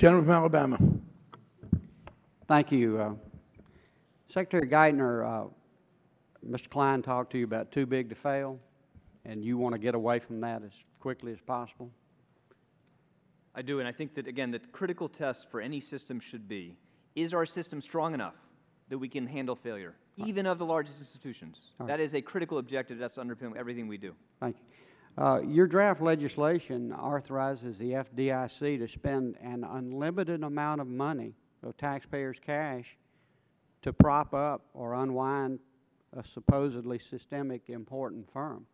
Gentleman from Alabama. Thank you. Secretary Geithner, Mr. Klein talked to you about too big to fail, and you want to get away from that as quickly as possible. I do, and I think that, again, the critical test for any system should be, is our system strong enough that we can handle failure, even of the largest institutions? Right. That is a critical objective that's underpinning everything we do. Thank you. Your draft legislation authorizes the FDIC to spend an unlimited amount of money of taxpayers' cash to prop up or unwind a supposedly systemic important firm.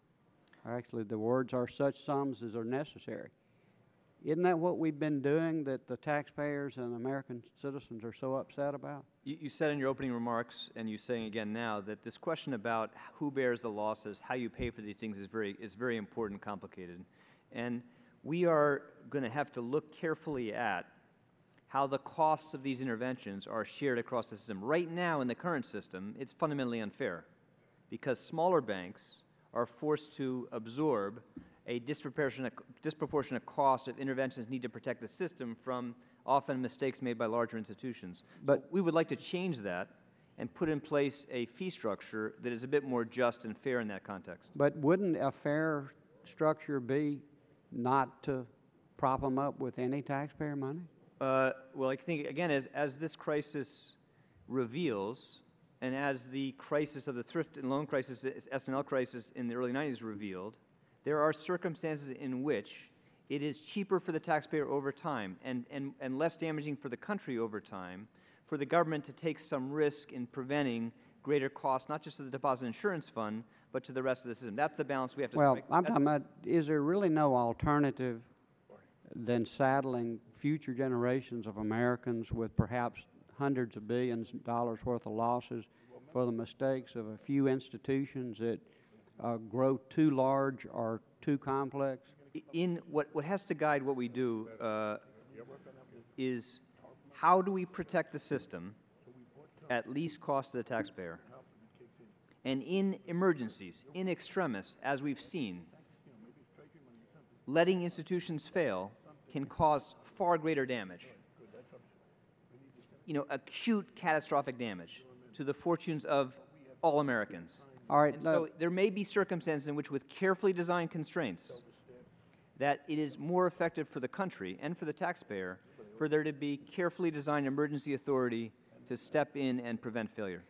Actually, the words are such sums as are necessary. Isn't that what we've been doing that the taxpayers and American citizens are so upset about? You said in your opening remarks, and you're saying again now, that this question about who bears the losses, how you pay for these things is very important and complicated. And we are going to have to look carefully at how the costs of these interventions are shared across the system. Right now, in the current system, it's fundamentally unfair because smaller banks are forced to absorb a disproportionate cost of interventions needed to protect the system from often mistakes made by larger institutions. But we would like to change that and put in place a fee structure that is a bit more just and fair in that context. But wouldn't a fair structure be not to prop them up with any taxpayer money? Well, I think, again, as this crisis reveals, and as the crisis of the thrift and loan crisis, S&L crisis in the early 90s revealed, there are circumstances in which it is cheaper for the taxpayer over time and less damaging for the country over time for the government to take some risk in preventing greater costs, not just to the deposit insurance fund, but to the rest of the system. That's the balance we have to strike. Well, I'm talking about, is there really no alternative than saddling future generations of Americans with perhaps hundreds of billions of dollars worth of losses for the mistakes of a few institutions that grow too large or too complex? In what has to guide what we do is how do we protect the system at least cost to the taxpayer? And in emergencies, in extremis, as we've seen, letting institutions fail can cause far greater damage. Acute catastrophic damage to the fortunes of all Americans. All right. And so there may be circumstances in which, with carefully designed constraints, that it is more effective for the country and for the taxpayer for there to be carefully designed emergency authority to step in and prevent failure.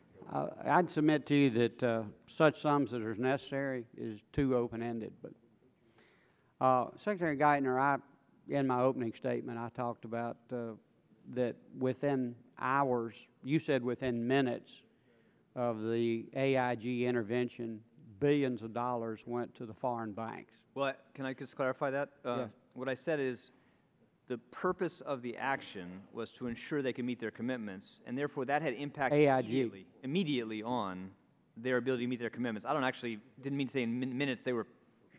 I'd submit to you that such sums that are necessary is too open-ended. But Secretary Geithner, in my opening statement, I talked about that within hours, you said within minutes of the AIG intervention, billions of dollars went to the foreign banks. Well, can I just clarify that? Yes. What I said is the purpose of the action was to ensure they could meet their commitments, and therefore that had impact immediately on their ability to meet their commitments. Didn't mean to say in minutes they were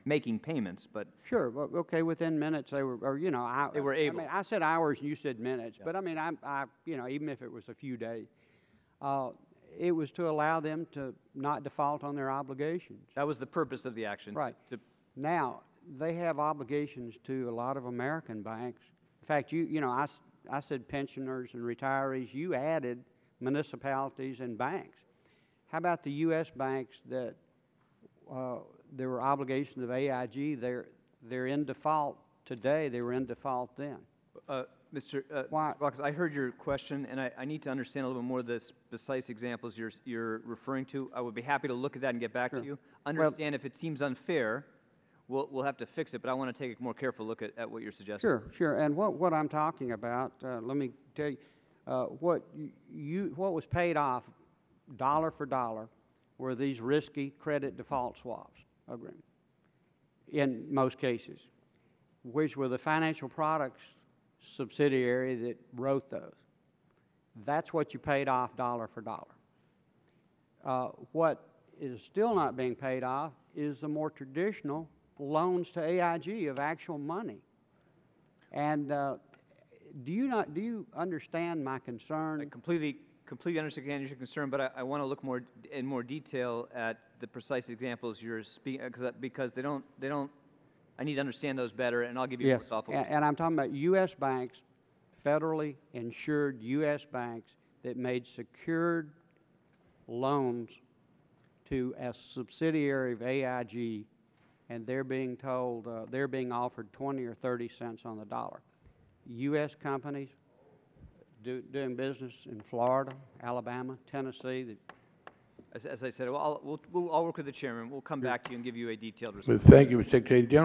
making payments, but sure. Well, okay, within minutes they were, or they were able. I mean, I said hours and you said minutes, yeah. But I mean, even if it was a few days, it was to allow them to not default on their obligations. That was the purpose of the action. Right. Now they have obligations to a lot of American banks. In fact, I said pensioners and retirees. You added municipalities and banks. How about the U.S. banks that there were obligations of AIG? They're in default today. They were in default then. Mr. Bachus, I heard your question, and I need to understand a little bit more of the precise examples you're referring to. I would be happy to look at that and get back to you. Understand if it seems unfair, we'll have to fix it, but I want to take a more careful look at what you're suggesting. Sure. And what I'm talking about, let me tell you, what was paid off dollar for dollar were these risky credit default swaps agreements in most cases, which were the financial products subsidiary that wrote those. That's what you paid off dollar for dollar. What is still not being paid off is the more traditional loans to AIG of actual money. And do you understand my concern? I completely understand your concern, but I want to look in more detail at the precise examples you're speaking, because they don't. I need to understand those better, and I'll give you more thoughtful. And I'm talking about U.S. banks federally insured U.S. banks that made secured loans to a subsidiary of AIG, and they're being told, they're being offered 20 or 30 cents on the dollar. U.S. companies doing business in Florida, Alabama, Tennessee. As I said, I'll work with the chairman. We'll come back to you and give you a detailed response. Well, thank you, Mr. Secretary.